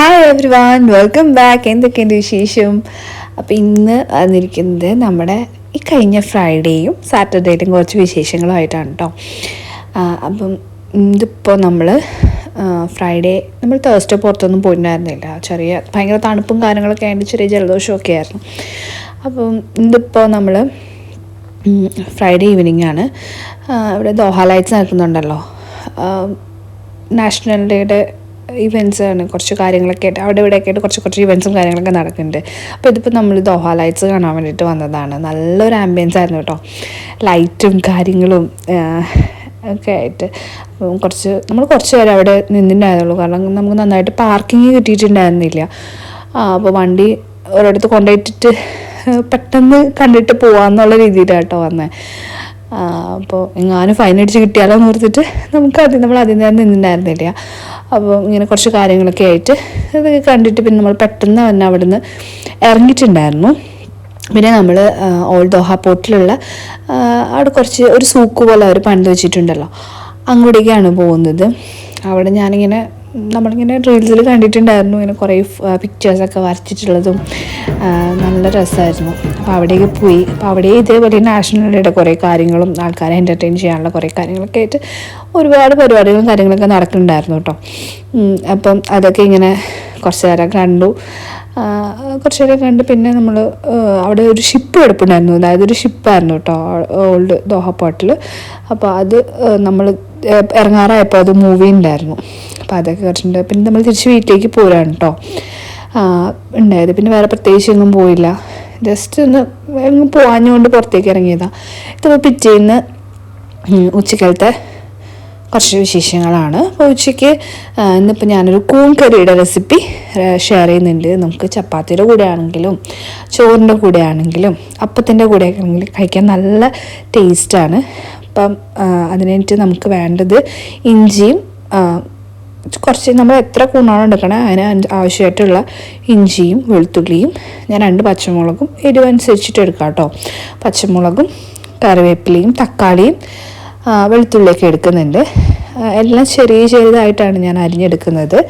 Hi every one, welcome back. എന്തൊക്കെയുണ്ട് വിശേഷം? അപ്പോൾ ഇന്ന് വന്നിരിക്കുന്നത് നമ്മുടെ ഈ കഴിഞ്ഞ ഫ്രൈഡേയും സാറ്റർഡേയിലും കുറച്ച് വിശേഷങ്ങളുമായിട്ടാണ് കേട്ടോ. അപ്പം ഇതിപ്പോൾ നമ്മൾ ഫ്രൈഡേ നമ്മൾ തേഴ്സ്ഡേ പുറത്തൊന്നും പോയിട്ടുണ്ടായിരുന്നില്ല. ഭയങ്കര തണുപ്പും കാര്യങ്ങളൊക്കെ ആയിട്ട് ചെറിയ ജലദോഷമൊക്കെ ആയിരുന്നു. അപ്പം ഇതിപ്പോൾ നമ്മൾ ഫ്രൈഡേ ഈവനിങ് ആണ്. ഇവിടെ ദോഹ ലൈറ്റ്സ് നടക്കുന്നുണ്ടല്ലോ, നാഷണൽ ഡേയുടെ ഇവൻറ്റ്സ് ആണ്. കുറച്ച് കാര്യങ്ങളൊക്കെ ആയിട്ട് അവിടെ ഇവിടെയൊക്കെ ആയിട്ട് കുറച്ച് ഇവൻറ്റ്സും കാര്യങ്ങളൊക്കെ നടക്കുന്നുണ്ട്. അപ്പോൾ ഇതിപ്പോൾ നമ്മൾ ദോഹ ലൈറ്റ്സ് കാണാൻ വേണ്ടിയിട്ട് വന്നതാണ്. നല്ലൊരു ആംബിയൻസ് ആയിരുന്നു കേട്ടോ, ലൈറ്റും കാര്യങ്ങളും ഒക്കെ ആയിട്ട്. അപ്പം നമ്മൾ കുറച്ച് പേര് അവിടെ നിന്നിട്ടുണ്ടായിരുന്നുള്ളൂ, കാരണം നമുക്ക് നന്നായിട്ട് പാർക്കിങ് കിട്ടിയിട്ടുണ്ടായിരുന്നില്ല. അപ്പോൾ വണ്ടി ഒരിടത്ത് കൊണ്ടുപോയിട്ടിട്ട് പെട്ടെന്ന് കണ്ടിട്ട് പോകാമെന്നുള്ള രീതിയിലാട്ടോ വന്നത്. അപ്പോൾ എങ്ങാനും ഫൈൻ അടിച്ച് കിട്ടിയാലോ എന്ന് ഓർത്തിട്ട് നമ്മൾ അതിൽ നേരം നിന്നിട്ടുണ്ടായിരുന്നില്ല. അപ്പോൾ ഇങ്ങനെ കുറച്ച് കാര്യങ്ങളൊക്കെ ആയിട്ട് ഇത് കണ്ടിട്ട് പിന്നെ നമ്മൾ പെട്ടെന്ന് തന്നെ അവിടെ നിന്ന് ഇറങ്ങിയിട്ടുണ്ടായിരുന്നു. പിന്നെ നമ്മൾ ഓൾഡ് ദോഹ പോർട്ടിലുള്ള അവിടെ ഒരു സൂക്ക് പോലെ അവർ പണിത് വെച്ചിട്ടുണ്ടല്ലോ, അങ്ങോട്ടേക്കാണ് പോകുന്നത്. അവിടെ നമ്മളിങ്ങനെ റീൽസിൽ കണ്ടിട്ടുണ്ടായിരുന്നു, ഇങ്ങനെ കുറേ പിക്ചേഴ്സൊക്കെ വരച്ചിട്ടുള്ളതും നല്ല രസമായിരുന്നു. അപ്പോൾ അവിടേക്ക് പോയി. അപ്പോൾ അവിടെ ഇതേപോലെ നാഷണൽ ഡേയുടെ കുറേ കാര്യങ്ങളും ആൾക്കാരെ എൻ്റർടൈൻ ചെയ്യാനുള്ള കുറേ കാര്യങ്ങളൊക്കെ ആയിട്ട് ഒരുപാട് പരിപാടികളും കാര്യങ്ങളൊക്കെ നടക്കുന്നുണ്ടായിരുന്നു കേട്ടോ. അപ്പം അതൊക്കെ ഇങ്ങനെ കുറച്ച് നേരം കണ്ട് പിന്നെ നമ്മൾ അവിടെ ഒരു ഷിപ്പ് കിടപ്പുണ്ടായിരുന്നു. അതായത് ഒരു ഷിപ്പായിരുന്നു കേട്ടോ ഓൾഡ് ദോഹ പോർട്ടിൽ. അപ്പോൾ അത് നമ്മൾ ഇറങ്ങാറായപ്പോൾ അത് മൂവി ഉണ്ടായിരുന്നു. അപ്പോൾ അതൊക്കെ കുറച്ചുണ്ട്. പിന്നെ നമ്മൾ തിരിച്ച് വീട്ടിലേക്ക് പോരാണ് കേട്ടോ ഉണ്ടായത്. പിന്നെ വേറെ പ്രത്യേകിച്ച് എങ്ങും പോയില്ല, ജസ്റ്റ് ഒന്ന് എങ്ങും പോകാഞ്ഞുകൊണ്ട് പുറത്തേക്ക് ഇറങ്ങിയതാണ്. ഇതിപ്പോൾ പിറ്റേന്ന് ഉച്ചക്കലത്തെ കുറച്ച് വിശേഷങ്ങളാണ്. അപ്പോൾ ഉച്ചയ്ക്ക് ഇന്നിപ്പോൾ ഞാനൊരു കൂൺ കറിയുടെ റെസിപ്പി ഷെയർ ചെയ്യുന്നുണ്ട്. നമുക്ക് ചപ്പാത്തിയുടെ കൂടെ ആണെങ്കിലും ചോറിൻ്റെ കൂടെ ആണെങ്കിലും അപ്പത്തിൻ്റെ കൂടെ ആണെങ്കിലും കഴിക്കാൻ നല്ല ടേസ്റ്റാണ്. അപ്പം അതിനായിട്ട് നമുക്ക് വേണ്ടത് ഇഞ്ചിയും നമ്മൾ എത്ര കൂണാണ് എടുക്കണേ അതിന് ആവശ്യമായിട്ടുള്ള ഇഞ്ചിയും വെളുത്തുള്ളിയും, ഞാൻ 2 പച്ചമുളകും എരിവനുസരിച്ചിട്ട് എടുക്കാം കേട്ടോ. പച്ചമുളകും കറിവേപ്പിലയും തക്കാളിയും വെളുത്തുള്ളിയൊക്കെ എടുക്കുന്നുണ്ട്. എല്ലാം ചെറുതായിട്ടാണ് ഞാൻ അരിഞ്ഞെടുക്കുന്നത്.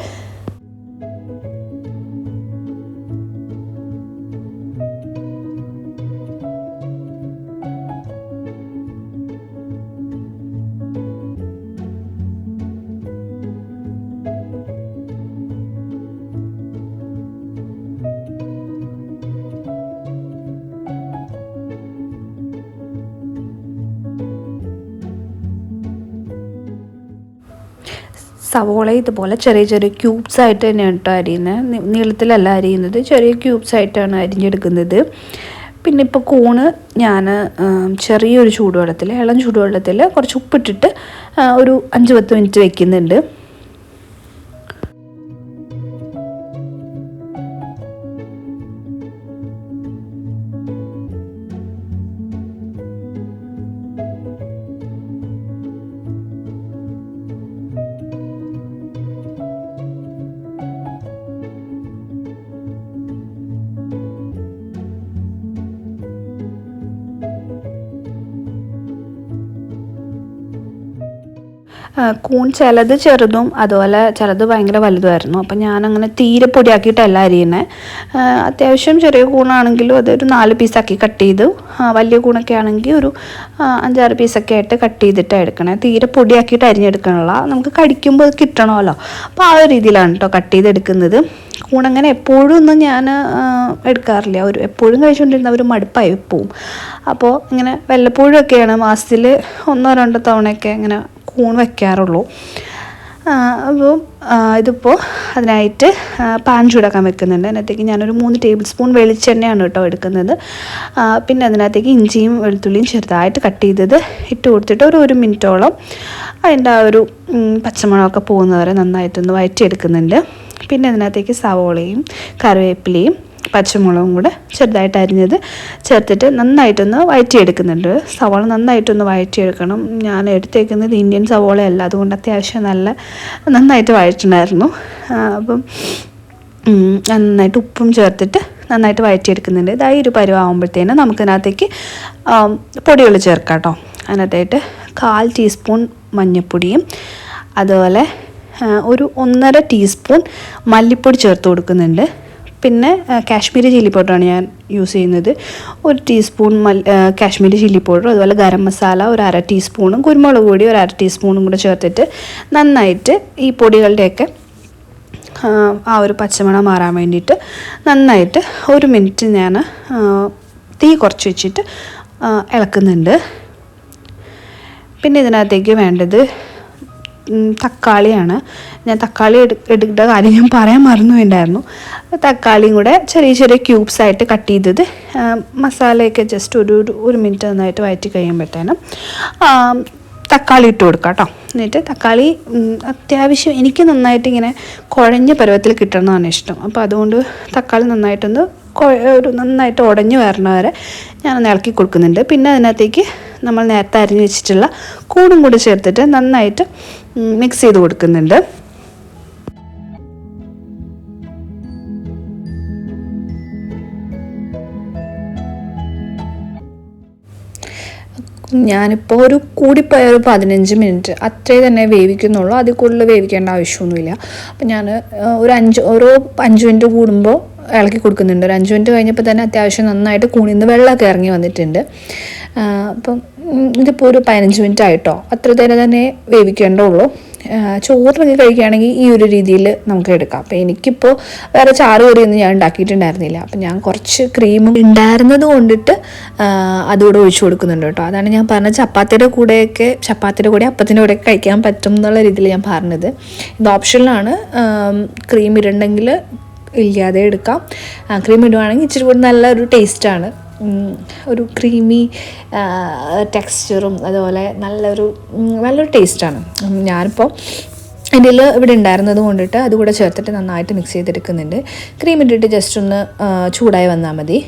സവോള ഇതുപോലെ ചെറിയ ക്യൂബ്സ് ആയിട്ട് തന്നെയാണ് കേട്ടോ അരിയുന്നത്. നീളത്തിലല്ല അരിയുന്നത്, ചെറിയ ക്യൂബ്സ് ആയിട്ടാണ് അരിഞ്ഞെടുക്കുന്നത്. പിന്നെ ഇപ്പോൾ കൂണ് ഞാൻ ചെറിയൊരു ഇളം ചൂടുവെള്ളത്തിൽ കുറച്ച് ഉപ്പിട്ടിട്ട് ഒരു 5-10 മിനിറ്റ് വയ്ക്കുന്നുണ്ട്. കൂൺ ചിലത് ചെറുതും അതുപോലെ ചിലത് ഭയങ്കര വലുതുമായിരുന്നു. അപ്പം ഞാനങ്ങനെ തീരെ പൊടിയാക്കിയിട്ടല്ല അരിയുന്നത്. അത്യാവശ്യം ചെറിയ കൂണാണെങ്കിലും അതൊരു 4 പീസാക്കി കട്ട് ചെയ്ത്, വലിയ കൂണൊക്കെ ആണെങ്കിൽ ഒരു 5-6 പീസൊക്കെ ആയിട്ട് കട്ട് ചെയ്തിട്ട് എടുക്കണേ. തീരെ പൊടിയാക്കിയിട്ട് അരിഞ്ഞെടുക്കണമല്ല, നമുക്ക് കടിക്കുമ്പോൾ അത് കിട്ടണമല്ലോ. അപ്പോൾ ആ ഒരു രീതിയിലാണ് കേട്ടോ കട്ട് ചെയ്തെടുക്കുന്നത്. കൂണങ്ങനെ എപ്പോഴും ഒന്നും ഞാൻ എടുക്കാറില്ല, എപ്പോഴും കഴിച്ചുകൊണ്ടിരുന്ന ഒരു മടുപ്പായി പോവും. അപ്പോൾ ഇങ്ങനെ വല്ലപ്പോഴും ഒക്കെയാണ്, മാസത്തിൽ 1-2 തവണയൊക്കെ ഇങ്ങനെ കൂൺ വയ്ക്കാറുള്ളൂ. അപ്പോൾ ഇതിപ്പോൾ അതിനായിട്ട് പാൻ ചൂടാക്കാൻ വെക്കുന്നുണ്ട്. അതിനകത്തേക്ക് ഞാനൊരു 3 ടേബിൾ സ്പൂൺ വെളിച്ചെണ്ണയാണ് കേട്ടോ എടുക്കുന്നത്. പിന്നെ അതിനകത്തേക്ക് ഇഞ്ചിയും വെളുത്തുള്ളിയും ചെറുതായിട്ട് കട്ട് ചെയ്തത് ഇട്ട് കൊടുത്തിട്ട് ഒരു 1 മിനിറ്റോളം അതിൻ്റെ ആ ഒരു പച്ചമണമൊക്കെ പോകുന്നവരെ നന്നായിട്ടൊന്ന് വഴറ്റിയെടുക്കുന്നുണ്ട്. പിന്നെ അതിനകത്തേക്ക് സവോളയും കറിവേപ്പിലയും പച്ചമുളകും കൂടെ ചെറുതായിട്ട് അരിഞ്ഞത് ചേർത്തിട്ട് നന്നായിട്ടൊന്ന് വഴറ്റിയെടുക്കുന്നുണ്ട്. സവോള നന്നായിട്ടൊന്ന് വഴറ്റിയെടുക്കണം. ഞാൻ എടുത്തേക്കുന്നത് ഇന്ത്യൻ സവോളയല്ല, അതുകൊണ്ട് അത്യാവശ്യം നന്നായിട്ട് വഴറ്റുണ്ടായിരുന്നു. അപ്പം നന്നായിട്ട് ഉപ്പും ചേർത്തിട്ട് നന്നായിട്ട് വഴറ്റിയെടുക്കുന്നുണ്ട്. ഇതായി ഒരു പരുവാകുമ്പോഴത്തേനും നമുക്കതിനകത്തേക്ക് പൊടികൾ ചേർക്കാം കേട്ടോ. അതിനകത്തായിട്ട് 1/4 ടീസ്പൂൺ മഞ്ഞൾപ്പൊടിയും അതുപോലെ ഒരു 1.5 ടീസ്പൂൺ മല്ലിപ്പൊടി ചേർത്ത് കൊടുക്കുന്നുണ്ട്. പിന്നെ കാശ്മീരി ചില്ലി പൗഡറാണ് ഞാൻ യൂസ് ചെയ്യുന്നത്. 1 ടീസ്പൂൺ കാശ്മീരി ചില്ലി പൗഡർ, അതുപോലെ ഗരം മസാല ഒരു 1/2 ടീസ്പൂണും കുരുമുളക് പൊടി ഒരു 1/2 ടീസ്പൂണും കൂടെ ചേർത്തിട്ട് നന്നായിട്ട് ഈ പൊടികളുടെയൊക്കെ ആ ഒരു പച്ചമണം മാറാൻ വേണ്ടിയിട്ട് നന്നായിട്ട് 1 മിനിറ്റ് ഞാൻ തീ കുറച്ച് വെച്ചിട്ട് ഇളക്കുന്നുണ്ട്. പിന്നെ ഇതിനകത്തേക്ക് വേണ്ടത് തക്കാളിയാണ്. ഞാൻ തക്കാളി എടുക്കേണ്ട കാര്യം ഞാൻ പറയാൻ മറന്നുപോയിട്ടുണ്ടായിരുന്നു. തക്കാളിയും കൂടെ ചെറിയ ചെറിയ ക്യൂബ്സ് ആയിട്ട് കട്ട് ചെയ്തത് മസാലയൊക്കെ ജസ്റ്റ് ഒരു മിനിറ്റ് നന്നായിട്ട് വഴറ്റി കഴിയുമ്പോഴത്തേനും തക്കാളി ഇട്ട് കൊടുക്കാം കേട്ടോ. എന്നിട്ട് തക്കാളി അത്യാവശ്യം എനിക്ക് നന്നായിട്ട് ഇങ്ങനെ കുഴഞ്ഞ പരുവത്തിൽ കിട്ടണമെന്നാണ് ഇഷ്ടം. അപ്പോൾ അതുകൊണ്ട് തക്കാളി നന്നായിട്ട് ഉടഞ്ഞു വരണ വരെ ഞാനൊന്ന് ഇളക്കി കൊടുക്കുന്നുണ്ട്. പിന്നെ അതിനകത്തേക്ക് നമ്മൾ നേരത്തെ അരിഞ്ഞ് വെച്ചിട്ടുള്ള കൂണും കൂടി ചേർത്തിട്ട് നന്നായിട്ട് മിക്സ് ചെയ്ത് കൊടുക്കുന്നുണ്ട്. ഞാനിപ്പോൾ കൂടിപ്പോയ ഒരു 15 മിനിറ്റ് അത്രേ തന്നെ വേവിക്കുന്നുള്ളൂ. അതിൽ കൂടുതൽ വേവിക്കേണ്ട ആവശ്യമൊന്നുമില്ല. അപ്പം ഞാൻ ഓരോ 5 മിനിറ്റ് കൂടുമ്പോൾ ഇളക്കി കൊടുക്കുന്നുണ്ട്. ഒരു 5 മിനിറ്റ് കഴിഞ്ഞപ്പോൾ തന്നെ അത്യാവശ്യം നന്നായിട്ട് കൂണിൽ നിന്ന് വെള്ളമൊക്കെ ഇറങ്ങി വന്നിട്ടുണ്ട്. അപ്പം ഇതിപ്പോൾ ഒരു 15 മിനിറ്റ് ആയിട്ടോ. അത്ര തന്നെ വേവിക്കേണ്ടുള്ളൂ. ചോറിനൊക്കെ കഴിക്കുകയാണെങ്കിൽ ഈ ഒരു രീതിയിൽ നമുക്ക് എടുക്കാം. അപ്പോൾ എനിക്കിപ്പോൾ വേറെ ചാറ് കറിയൊന്നും ഞാൻ ഉണ്ടാക്കിയിട്ടുണ്ടായിരുന്നില്ല. അപ്പം ഞാൻ കുറച്ച് ക്രീം ഉണ്ടായിരുന്നത് കൊണ്ടിട്ട് അതുകൂടെ ഒഴിച്ചു കൊടുക്കുന്നുണ്ട് കേട്ടോ. അതാണ് ഞാൻ പറഞ്ഞത്, ചപ്പാത്തിയുടെ കൂടെ അപ്പത്തിൻ്റെ കൂടെയൊക്കെ കഴിക്കാൻ പറ്റും എന്നുള്ള രീതിയിൽ ഞാൻ പറഞ്ഞത്. ഇത് ഓപ്ഷനിലാണ്. ക്രീം ഇടണ്ടെങ്കിൽ ഇല്ലാതെ എടുക്കാം. ക്രീം ഇടുവാണെങ്കിൽ ഇച്ചിരി കൂടി നല്ലൊരു ടേസ്റ്റാണ്. ഒരു ക്രീമി ടെക്സ്ചറും അതുപോലെ നല്ലൊരു ടേസ്റ്റാണ്. ഞാനിപ്പോൾ എൻ്റെ ഇവിടെ ഉണ്ടായിരുന്നത് കൊണ്ടിട്ട് അതുകൂടെ ചേർത്തിട്ട് നന്നായിട്ട് മിക്സ് ചെയ്തെടുക്കുന്നുണ്ട്. ക്രീം ഇട്ടിട്ട് ജസ്റ്റ് ഒന്ന് ചൂടായി വന്നാൽ മതി.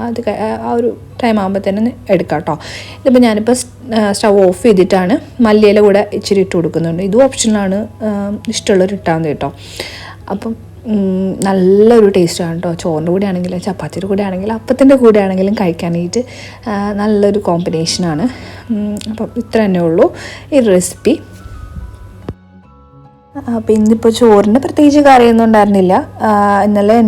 അത് ആ ഒരു ടൈം ആകുമ്പോൾ തന്നെ എടുക്കാം കേട്ടോ. ഇതിപ്പോൾ ഞാനിപ്പോൾ സ്റ്റവ് ഓഫ് ചെയ്തിട്ടാണ് മല്ലിയില കൂടെ ഇച്ചിരി ഇട്ട് കൊടുക്കുന്നുണ്ട്. ഇതും ഓപ്ഷനിലാണ്, ഇഷ്ടമുള്ളവർ ഇട്ടാൽ മതി കേട്ടോ. അപ്പം നല്ലൊരു ടേസ്റ്റാണ് കേട്ടോ. ചോറിൻ്റെ കൂടെ ആണെങ്കിലും ചപ്പാത്തിയുടെ കൂടെ ആണെങ്കിലും അപ്പത്തിൻ്റെ കൂടെ ആണെങ്കിലും കഴിക്കാനായിട്ട് നല്ലൊരു കോമ്പിനേഷനാണ്. അപ്പം ഇത്ര തന്നെ ഉള്ളൂ ഈ റെസിപ്പി. അപ്പം ഇന്നിപ്പോൾ ചോറിന് പ്രത്യേകിച്ച് കറിയൊന്നും ഉണ്ടായിരുന്നില്ല. ഇന്നലെ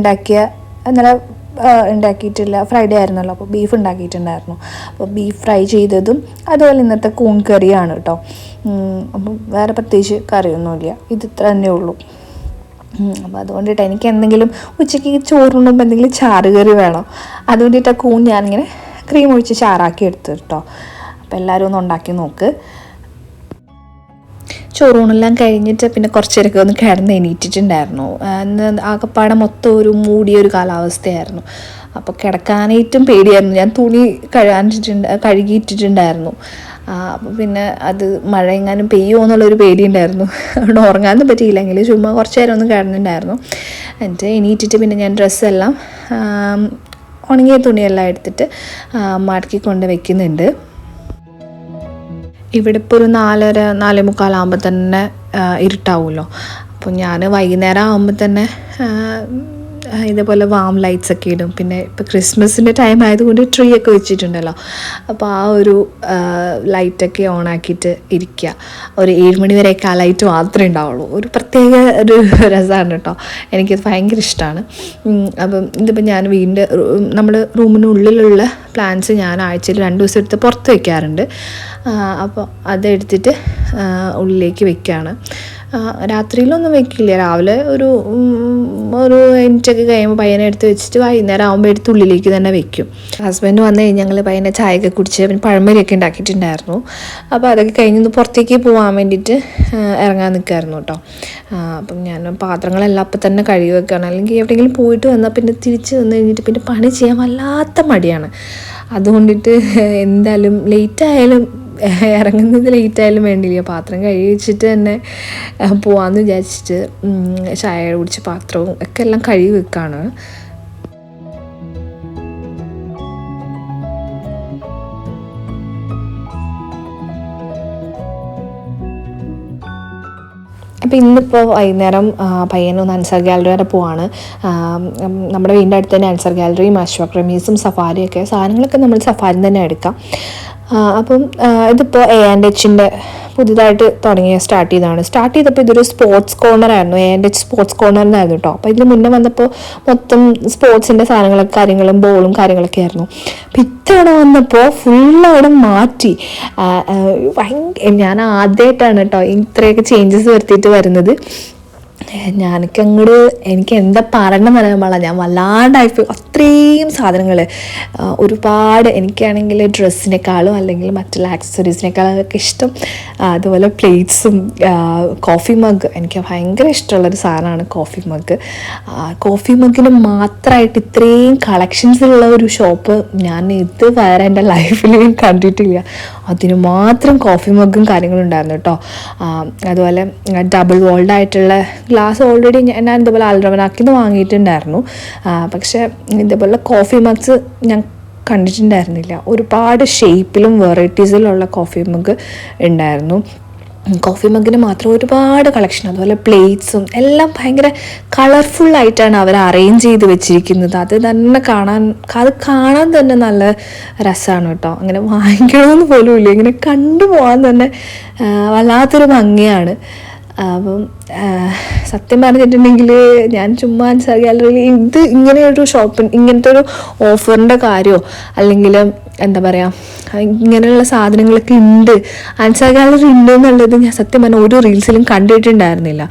ഉണ്ടാക്കിയിട്ടില്ല, ഫ്രൈഡേ ആയിരുന്നല്ലോ. അപ്പോൾ ബീഫ് ഉണ്ടാക്കിയിട്ടുണ്ടായിരുന്നു. അപ്പോൾ ബീഫ് ഫ്രൈ ചെയ്തതും അതുപോലെ ഇന്നത്തെ കൂൺ കറിയാണ് കേട്ടോ. അപ്പം വേറെ പ്രത്യേകിച്ച് കറിയൊന്നുമില്ല. ഇത് ഇത്ര തന്നെ ഉള്ളൂ. അപ്പോൾ അതുകൊണ്ടിട്ട് എനിക്ക് എന്തെങ്കിലും ഉച്ചയ്ക്ക് ചോറുണ്ടുമ്പോൾ എന്തെങ്കിലും ചാറ് കറി വേണം. അതുകൊണ്ടിട്ട് ആ കൂൺ ഞാനിങ്ങനെ ക്രീം ഒഴിച്ച് ചാറാക്കി എടുത്തു കേട്ടോ. അപ്പോൾ എല്ലാവരും ഒന്ന് ഉണ്ടാക്കി നോക്ക്. ചോറൂണെല്ലാം കഴിഞ്ഞിട്ട് പിന്നെ കുറച്ചേരൊക്കെ ഒന്ന് കിടന്ന് എണീറ്റിട്ടുണ്ടായിരുന്നു. ആകപ്പാടെ മൊത്തം ഒരു മൂടിയൊരു കാലാവസ്ഥയായിരുന്നു. അപ്പോൾ കിടക്കാനായിട്ടും പേടിയായിരുന്നു. ഞാൻ തുണി കഴുകിയിട്ടിട്ടുണ്ടായിരുന്നു. അപ്പോൾ പിന്നെ അത് മഴ എങ്ങാനും പെയ്യുമോ എന്നുള്ളൊരു പേടിയുണ്ടായിരുന്നു. അതുകൊണ്ട് ഉറങ്ങാനൊന്നും പറ്റിയില്ലെങ്കിൽ ചുമ്മാ കുറച്ച് നേരം ഒന്ന് കിടന്നിട്ടുണ്ടായിരുന്നു. എന്നിട്ട് എണീറ്റിട്ട് പിന്നെ ഞാൻ ഡ്രസ്സെല്ലാം ഉണങ്ങിയ തുണിയെല്ലാം എടുത്തിട്ട് മടക്കിക്കൊണ്ട് വെക്കുന്നുണ്ട്. ഇവിടെ ഇപ്പോൾ ഒരു 4:45 ആകുമ്പോൾ തന്നെ ഇരുട്ടാവുമല്ലോ. അപ്പോൾ ഞാൻ വൈകുന്നേരം ആകുമ്പോൾ തന്നെ ഇതേപോലെ വാം ലൈറ്റ്സ് ഒക്കെ ഇടും. പിന്നെ ഇപ്പോൾ ക്രിസ്മസിൻ്റെ ടൈം ആയതുകൊണ്ട് ട്രീ ഒക്കെ വെച്ചിട്ടുണ്ടല്ലോ. അപ്പോൾ ആ ഒരു ലൈറ്റൊക്കെ ഓണാക്കിയിട്ട് ഇരിക്കുക. ഒരു 7 മണി വരെയൊക്കെ ആ ലൈറ്റ് മാത്രമേ ഉണ്ടാവുള്ളൂ. ഒരു പ്രത്യേക ഒരു രസമാണ് കേട്ടോ. എനിക്കത് ഭയങ്കര ഇഷ്ടമാണ്. അപ്പം ഇതിപ്പോൾ ഞാൻ നമ്മുടെ റൂമിനുള്ളിലുള്ള പ്ലാന്റ്സ് ഞാൻ ആഴ്ചയിൽ 2 ദിവസം എടുത്ത് പുറത്ത് വയ്ക്കാറുണ്ട്. അപ്പോൾ അതെടുത്തിട്ട് ഉള്ളിലേക്ക് വെക്കുകയാണ്. രാത്രിയിലൊന്നും വെക്കില്ല. രാവിലെ ഒരു മിനിറ്റൊക്കെ കഴിയുമ്പോൾ പയ്യനെ എടുത്ത് വെച്ചിട്ട് വൈകുന്നേരം ആകുമ്പോൾ എടുത്ത് ഉള്ളിലേക്ക് തന്നെ വെക്കും. ഹസ്ബൻഡ് വന്നു കഴിഞ്ഞ് ഞങ്ങൾ പയ്യനെ ചായയൊക്കെ കുടിച്ച് പിന്നെ പഴംപൊരിയൊക്കെ ഉണ്ടാക്കിയിട്ടുണ്ടായിരുന്നു. അപ്പോൾ അതൊക്കെ കഴിഞ്ഞ് പുറത്തേക്ക് പോകാൻ വേണ്ടിയിട്ട് ഇറങ്ങാൻ നിൽക്കുമായിരുന്നു കേട്ടോ. അപ്പം ഞാൻ പാത്രങ്ങളെല്ലാം അപ്പം തന്നെ കഴുകി വെക്കുകയാണ്. അല്ലെങ്കിൽ എവിടെയെങ്കിലും പോയിട്ട് വന്നാൽ പിന്നെ തിരിച്ച് വന്നു കഴിഞ്ഞിട്ട് പിന്നെ പണി ചെയ്യാൻ വല്ലാത്ത മടിയാണ്. അതുകൊണ്ടിട്ട് എന്തായാലും ലേറ്റായാലും ഇറങ്ങുന്നത് ലേറ്റായാലും വേണ്ടിയില്ല, പാത്രം കഴുകി വെച്ചിട്ട് തന്നെ പോവാമെന്ന് വിചാരിച്ചിട്ട് ചായ കുടിച്ച് പാത്രവും ഒക്കെ എല്ലാം കഴുകി വെക്കുകയാണ്. അപ്പോൾ ഇന്നിപ്പോൾ വൈകുന്നേരം പയ്യനൊന്ന് അൻസാർ ഗാലറി വരെ പോവാണ്. നമ്മുടെ വീടിൻ്റെ അടുത്ത് തന്നെ അൻസാർ ഗാലറിയും അശ്വക് റമീസും സഫാരിയൊക്കെ സാധനങ്ങളൊക്കെ നമ്മൾ സഫാരി തന്നെ എടുക്കാം. അപ്പം ഇതിപ്പോൾ A&Hൻ്റെ പുതുതായിട്ട് സ്റ്റാർട്ട് ചെയ്തപ്പോൾ ഇതൊരു സ്പോർട്സ് കോർണറായിരുന്നു. A&H സ്പോർട്സ് കോർണറിനായിരുന്നു കേട്ടോ. അപ്പോൾ ഇതിന് മുന്നേ വന്നപ്പോൾ മൊത്തം സ്പോർട്സിൻ്റെ സാധനങ്ങളൊക്കെ കാര്യങ്ങളും ബോളും കാര്യങ്ങളൊക്കെ ആയിരുന്നു. അപ്പോൾ ഇത്തവണ വന്നപ്പോൾ ഫുള്ളവിടെ മാറ്റി. ഞാൻ ആദ്യമായിട്ടാണ് കേട്ടോ ഇത്രയൊക്കെ ചേഞ്ചസ് വരുത്തിയിട്ട് വരുന്നത്. എനിക്ക് എന്താ പറയണമെന്ന് അറിയാൻ പാടില്ല. ഞാൻ വല്ലാണ്ടായിപ്പോയി. അത്രയും സാധനങ്ങൾ ഒരുപാട്. എനിക്കാണെങ്കിൽ ഡ്രസ്സിനേക്കാളും അല്ലെങ്കിൽ മറ്റുള്ള ആക്സസറീസിനേക്കാളും ഒക്കെ ഇഷ്ടം അതുപോലെ പ്ലേറ്റ്സും കോഫി മഗ്. എനിക്ക് ഭയങ്കര ഇഷ്ടമുള്ളൊരു സാധനമാണ് കോഫി മഗ്. കോഫി മഗ്ഗിന് മാത്രമായിട്ട് ഇത്രയും കളക്ഷൻസിലുള്ള ഒരു ഷോപ്പ് ഞാൻ ഇതുവരെ എൻ്റെ ലൈഫിൽ ഞാൻ കണ്ടിട്ടില്ല. അതിന് മാത്രം കോഫി മഗ്ഗും കാര്യങ്ങളും ഉണ്ടായിരുന്നു കേട്ടോ. അതുപോലെ ഡബിൾ വോൾഡ് ആയിട്ടുള്ള ഗ്ലാസ് ഓൾറെഡി ഞാൻ ഇതുപോലെ അൽറവനാക്കിന്ന് വാങ്ങിയിട്ടുണ്ടായിരുന്നു. പക്ഷേ ഇതുപോലെ കോഫി മഗ്സ് ഞാൻ കണ്ടിട്ടുണ്ടായിരുന്നില്ല. ഒരുപാട് ഷേപ്പിലും വെറൈറ്റീസിലുള്ള കോഫി മഗ് ഉണ്ടായിരുന്നു. കോഫി മഗ്ഗിന് മാത്രം ഒരുപാട് കളക്ഷൻ. അതുപോലെ പ്ലേറ്റ്സും എല്ലാം ഭയങ്കര കളർഫുള്ളായിട്ടാണ് അവർ അറേഞ്ച് ചെയ്ത് വെച്ചിരിക്കുന്നത്. അത് കാണാൻ തന്നെ നല്ല രസമാണ് കേട്ടോ. അങ്ങനെ വാങ്ങിക്കണമെന്ന് പോലും ഇല്ല, ഇങ്ങനെ കണ്ടുപോകാൻ തന്നെ വല്ലാത്തൊരു ഭംഗിയാണ്. അപ്പം സത്യം പറഞ്ഞിട്ടുണ്ടെങ്കിൽ ഞാൻ ചുമ്മാ അൻസാർ ഗാലറിയിൽ ഇങ്ങനെയൊരു ഇങ്ങനത്തെ ഒരു ഓഫറിൻ്റെ കാര്യമോ അല്ലെങ്കിൽ എന്താ പറയുക ഇങ്ങനെയുള്ള സാധനങ്ങളൊക്കെ ഉണ്ട്, അൻസാർ ഗാലറി ഉണ്ട് എന്നുള്ളത് ഞാൻ സത്യം പറഞ്ഞാൽ ഒരു റീൽസിലും കണ്ടിട്ടുണ്ടായിരുന്നില്ല.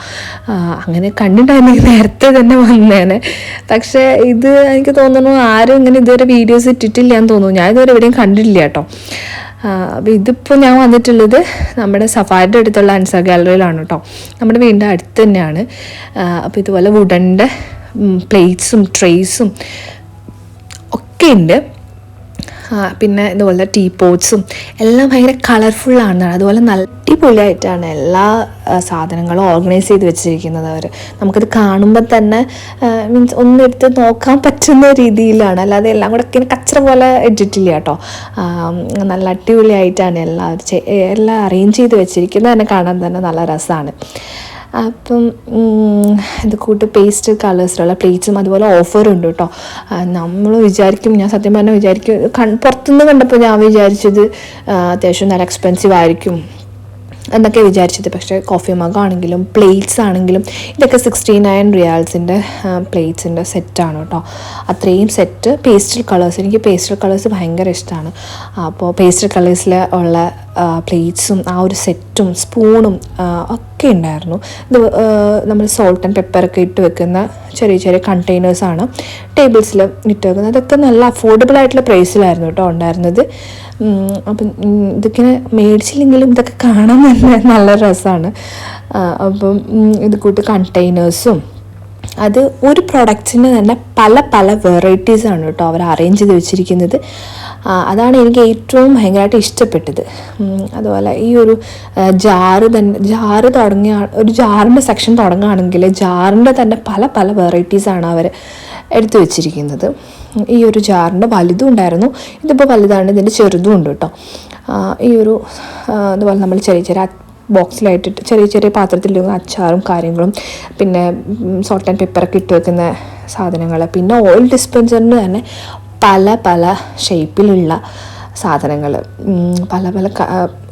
അങ്ങനെ കണ്ടിട്ടുണ്ടായിരുന്നെങ്കിൽ നേരത്തെ തന്നെ വന്നേനെ. പക്ഷേ ഇത് എനിക്ക് തോന്നുന്നു ആരും ഇങ്ങനെ ഇതുവരെ വീഡിയോസ് ഇട്ടിട്ടില്ല എന്ന് തോന്നുന്നു. ഞാൻ ഇതുവരെ എവിടെയും കണ്ടിട്ടില്ല കേട്ടോ. അപ്പോൾ ഇതിപ്പോൾ ഞാൻ വന്നിട്ടുള്ളത് നമ്മുടെ സഫാരിയുടെ അടുത്തുള്ള അൻസാർ ഗാലറിയിലാണ് കേട്ടോ. നമ്മുടെ വീടിൻ്റെ അടുത്ത് തന്നെയാണ്. അപ്പോൾ ഇതുപോലെ വുഡൻ്റെ പ്ലേറ്റ്സും ട്രേസും ഒക്കെ ഉണ്ട്. പിന്നെ ഇതുപോലെ ടീ പോട്ട്സും എല്ലാം ഭയങ്കര കളർഫുള്ളാണ്. അതുപോലെ നല്ല അടിപൊളിയായിട്ടാണ് എല്ലാ സാധനങ്ങളും ഓർഗനൈസ് ചെയ്ത് വെച്ചിരിക്കുന്നത് അവർ. നമുക്കത് കാണുമ്പോൾ തന്നെ മീൻസ് ഒന്നെടുത്ത് നോക്കാൻ പറ്റുന്ന രീതിയിലാണ്, അല്ലാതെ എല്ലാം കൂടെ ഇങ്ങനെ കച്ചറ പോലെ ഇട്ടിട്ടില്ല കേട്ടോ. നല്ല അടിപൊളിയായിട്ടാണ് എല്ലാം അറേഞ്ച് ചെയ്ത് വെച്ചിരിക്കുന്നത് തന്നെ കാണാൻ തന്നെ നല്ല രസമാണ്. അപ്പം ഇത് കൂട്ട് പേസ്റ്റൽ കളേഴ്സിലുള്ള പ്ലേറ്റ്സും അതുപോലെ ഓഫറുണ്ട് കേട്ടോ. നമ്മൾ ഞാൻ സത്യം പറഞ്ഞാൽ പുറത്തുനിന്ന് കണ്ടപ്പോൾ ഞാൻ വിചാരിച്ചത് അത്യാവശ്യം നല്ല എക്സ്പെൻസീവ് ആയിരിക്കും എന്നൊക്കെ വിചാരിച്ചത്. പക്ഷേ കോഫി മഗ് ആണെങ്കിലും പ്ലേറ്റ്സ് ആണെങ്കിലും ഇതൊക്കെ 69 റിയാൽസിൻ്റെ പ്ലേറ്റ്സിൻ്റെ സെറ്റാണ് കേട്ടോ. അത്രയും സെറ്റ് പേസ്റ്റൽ കളേഴ്സ്. എനിക്ക് പേസ്റ്റൽ കളേഴ്സ് ഭയങ്കര ഇഷ്ടമാണ്. അപ്പോൾ പേസ്റ്റൽ കളേഴ്സിൽ ഉള്ള പ്ലേറ്റ്സും ആ ഒരു സെറ്റും സ്പൂണും ഒക്കെ ഉണ്ടായിരുന്നു. ഇത് നമ്മൾ സോൾട്ട് ആൻഡ് പെപ്പറൊക്കെ ഇട്ട് വെക്കുന്ന ചെറിയ ചെറിയ കണ്ടെയ്നേഴ്സാണ് ടേബിൾസിൽ ഇട്ട് വെക്കുന്നത്. അതൊക്കെ നല്ല അഫോർഡബിൾ ആയിട്ടുള്ള പ്രൈസിലായിരുന്നു കേട്ടോ ഉണ്ടായിരുന്നത്. അപ്പം ഇതൊക്കെ മേടിച്ചില്ലെങ്കിലും ഇതൊക്കെ കാണാൻ തന്നെ നല്ല രസമാണ്. അപ്പം ഇത് കൂട്ട് കണ്ടെയ്നേഴ്സും അത് ഒരു പ്രൊഡക്ട്സിന് തന്നെ പല പല വെറൈറ്റീസാണ് കേട്ടോ അവർ അറേഞ്ച് ചെയ്ത് വെച്ചിരിക്കുന്നത്. അതാണ് എനിക്ക് ഏറ്റവും ഭയങ്കരമായിട്ട് ഇഷ്ടപ്പെട്ടത്. അതുപോലെ ഈ ഒരു ജാറ് തുടങ്ങിയ ഒരു ജാറിൻ്റെ സെക്ഷൻ തുടങ്ങുകയാണെങ്കിൽ ജാറിൻ്റെ തന്നെ പല പല വെറൈറ്റീസാണ് അവർ എടുത്തു വെച്ചിരിക്കുന്നത്. ഈ ഒരു ജാറിൻ്റെ വലുതും ഉണ്ടായിരുന്നു, ഇതിപ്പോൾ വലുതാണ്, ഇതിൻ്റെ ചെറുതും ഉണ്ട് കേട്ടോ. ഈ ഒരു അതുപോലെ നമ്മൾ ചെറിയ ചെറിയ ബോക്സിലായിട്ടിട്ട് ചെറിയ ചെറിയ പാത്രത്തിൽ അച്ചാറും കാര്യങ്ങളും പിന്നെ സോൾട്ട് ആൻഡ് പെപ്പറൊക്കെ ഇട്ട് വെക്കുന്ന സാധനങ്ങൾ, പിന്നെ ഓയിൽ ഡിസ്പെൻസറിന് തന്നെ പല പല ഷേപ്പിലുള്ള സാധനങ്ങൾ, പല പല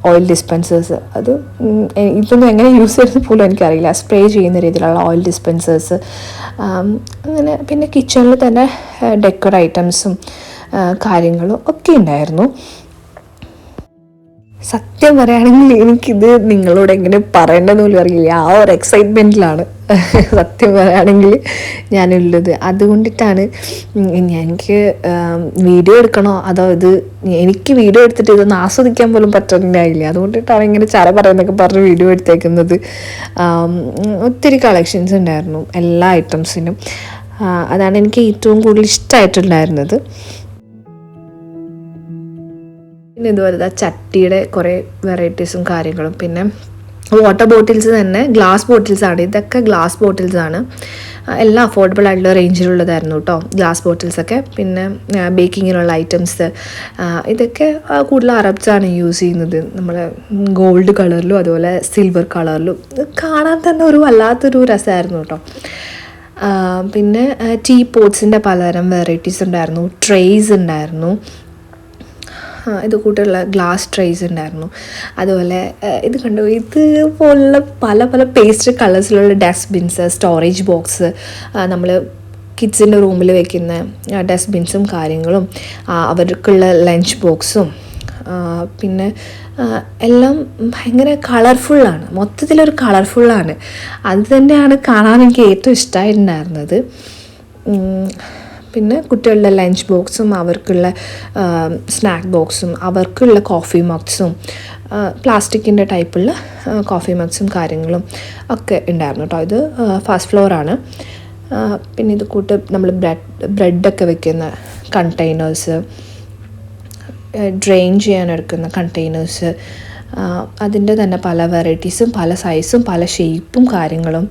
ഓയിൽ ഡിസ്പെൻസേഴ്സ്. അത് ഇതൊന്നും എങ്ങനെ യൂസ് ചെയ്യുന്നത് പോലും എനിക്കറിയില്ല. സ്പ്രേ ചെയ്യുന്ന രീതിയിലുള്ള ഓയിൽ ഡിസ്പെൻസേഴ്സ് അങ്ങനെ. പിന്നെ കിച്ചണിൽ തന്നെ ഡെക്കർ ഐറ്റംസും കാര്യങ്ങളും ഒക്കെ ഉണ്ടായിരുന്നു. സത്യം പറയുകയാണെങ്കിൽ എനിക്കിത് നിങ്ങളോട് എങ്ങനെ പറയേണ്ടതെന്ന് പോലും അറിയില്ല. ആ ഒരു എക്സൈറ്റ്മെൻറ്റിലാണ് സത്യം പറയുകയാണെങ്കിൽ ഞാനുള്ളത്. അതുകൊണ്ടിട്ടാണ് എനിക്ക് വീഡിയോ എടുക്കണോ അതോ എനിക്ക് വീഡിയോ എടുത്തിട്ട് ഇതൊന്ന് ആസ്വദിക്കാൻ പോലും പറ്റുന്നുണ്ടായില്ല. അതുകൊണ്ടിട്ടാണ് ഇങ്ങനെ ചാര പറയുന്നൊക്കെ പറഞ്ഞ് വീഡിയോ എടുത്തേക്കുന്നത്. ഒത്തിരി കളക്ഷൻസ് ഉണ്ടായിരുന്നു എല്ലാ ഐറ്റംസിനും. അതാണ് എനിക്ക് ഏറ്റവും കൂടുതൽ ഇഷ്ടമായിട്ടുണ്ടായിരുന്നത്. പിന്നെ ഇതുപോലെ ചട്ടിയുടെ കുറേ വെറൈറ്റീസും കാര്യങ്ങളും, പിന്നെ വാട്ടർ ബോട്ടിൽസ് തന്നെ ഗ്ലാസ് ബോട്ടിൽസാണ്. ഇതൊക്കെ ഗ്ലാസ് ബോട്ടിൽസാണ്. എല്ലാം അഫോർഡബിൾ ആയിട്ടുള്ള റേഞ്ചിലുള്ളതായിരുന്നു കേട്ടോ ഗ്ലാസ് ബോട്ടിൽസൊക്കെ. പിന്നെ ബേക്കിങ്ങിനുള്ള ഐറ്റംസ് ഇതൊക്കെ കൂടുതൽ അറബ്സാണ് യൂസ് ചെയ്യുന്നത്. നമ്മൾ ഗോൾഡ് കളറിലും അതുപോലെ സിൽവർ കളറിലും കാണാൻ തന്നെ ഒരു വല്ലാത്തൊരു രസമായിരുന്നു കേട്ടോ. പിന്നെ ടീ പോട്ട്സിൻ്റെ പലതരം വെറൈറ്റീസ് ഉണ്ടായിരുന്നു, ട്രേസ് ഉണ്ടായിരുന്നു. ഇത് കൂട്ടുള്ള ഗ്ലാസ് ട്രേസ് ഉണ്ടായിരുന്നു. അതുപോലെ ഇത് കണ്ടു, ഇതുപോലുള്ള പല പല പേസ്റ്റൽ കളേഴ്സിലുള്ള ഡസ്റ്റ്ബിൻസ്, സ്റ്റോറേജ് ബോക്സ്, നമ്മൾ കിഡ്സിൻ്റെ റൂമിൽ വെക്കുന്ന ഡസ്റ്റ്ബിൻസും കാര്യങ്ങളും, അവർക്കുള്ള ലഞ്ച് ബോക്സും, പിന്നെ എല്ലാം ഭയങ്കര കളർഫുള്ളാണ്. മൊത്തത്തിലൊരു കളർഫുള്ളാണ്. അത് തന്നെയാണ് കാണാൻ എനിക്ക് ഏറ്റവും ഇഷ്ടമായിട്ടുണ്ടായിരുന്നത്. പിന്നെ കുട്ടികളുടെ ലഞ്ച് ബോക്സും അവർക്കുള്ള സ്നാക്ക് ബോക്സും അവർക്കുള്ള കോഫി മഗ്സും പ്ലാസ്റ്റിക്കിൻ്റെ ടൈപ്പുള്ള കോഫി മഗ്സും കാര്യങ്ങളും ഒക്കെ ഉണ്ടായിരുന്നു കേട്ടോ. ഇത് ഫസ്റ്റ് ഫ്ലോറാണ്. പിന്നെ ഇത് കൂട്ട് നമ്മൾ ബ്രെഡൊക്കെ വെക്കുന്ന കണ്ടെയ്നേഴ്സ്, ഡ്രെയിൻ ചെയ്യാൻ എടുക്കുന്ന കണ്ടെയ്നേഴ്സ്, അതിൻ്റെ തന്നെ പല വെറൈറ്റീസും പല സൈസും പല ഷേപ്പും കാര്യങ്ങളും.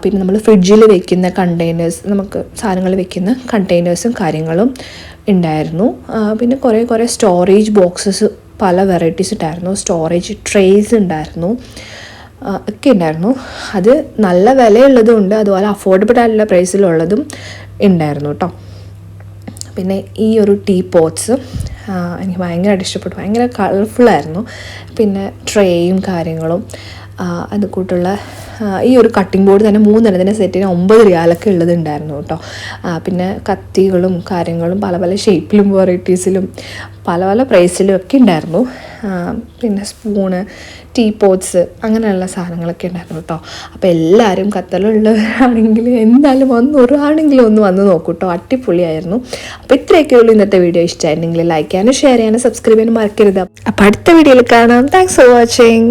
പിന്നെ നമ്മൾ ഫ്രിഡ്ജിൽ വെക്കുന്ന കണ്ടെയ്നേഴ്സ്, നമുക്ക് സാധനങ്ങൾ വെക്കുന്ന കണ്ടെയ്നേഴ്സും കാര്യങ്ങളും ഉണ്ടായിരുന്നു. പിന്നെ കുറേ സ്റ്റോറേജ് ബോക്സസ് പല വെറൈറ്റീസ് ഉണ്ടായിരുന്നു. സ്റ്റോറേജ് ട്രേസ് ഉണ്ടായിരുന്നു, ഒക്കെ ഉണ്ടായിരുന്നു. അത് നല്ല വിലയുള്ളതും ഉണ്ട്, അതുപോലെ അഫോർഡബിൾ ആയിട്ടുള്ള പ്രൈസിലുള്ളതും ഉണ്ടായിരുന്നു കേട്ടോ. പിന്നെ ഈ ഒരു ടീ പോട്ട്സ് എനിക്ക് ഭയങ്കരമായിട്ട് ഇഷ്ടപ്പെട്ടു. ഭയങ്കര കളർഫുള്ളായിരുന്നു. പിന്നെ ട്രേയും കാര്യങ്ങളും, അത് കൂട്ടുള്ള ഈ ഒരു കട്ടിംഗ് ബോർഡ് തന്നെ 3 സെറ്റിന് 9 റിയാലൊക്കെ ഉള്ളതുണ്ടായിരുന്നു കേട്ടോ. പിന്നെ കത്തികളും കാര്യങ്ങളും പല പല ഷേപ്പിലും വെറൈറ്റീസിലും പല പല പ്രൈസിലും ഒക്കെ ഉണ്ടായിരുന്നു. പിന്നെ സ്പൂണ്, ടീ പോട്ട്സ്, അങ്ങനെയുള്ള സാധനങ്ങളൊക്കെ ഉണ്ടായിരുന്നു കേട്ടോ. അപ്പോൾ എല്ലാവരും ഖത്തറിലുള്ളവരാണെങ്കിൽ എന്തായാലും ഒന്ന് വന്ന് നോക്കൂ കേട്ടോ. അടിപൊളിയായിരുന്നു. അപ്പോൾ ഇത്രയൊക്കെ ഉള്ളൂ ഇന്നത്തെ വീഡിയോ. ഇഷ്ടമായിരുന്നെങ്കിൽ ലൈക്ക് ചെയ്യാനും ഷെയർ ചെയ്യാനും സബ്സ്ക്രൈബ് ചെയ്യാനും മറക്കരുത്. അപ്പോൾ അടുത്ത വീഡിയോയിൽ കാണാം. Thanks for watching.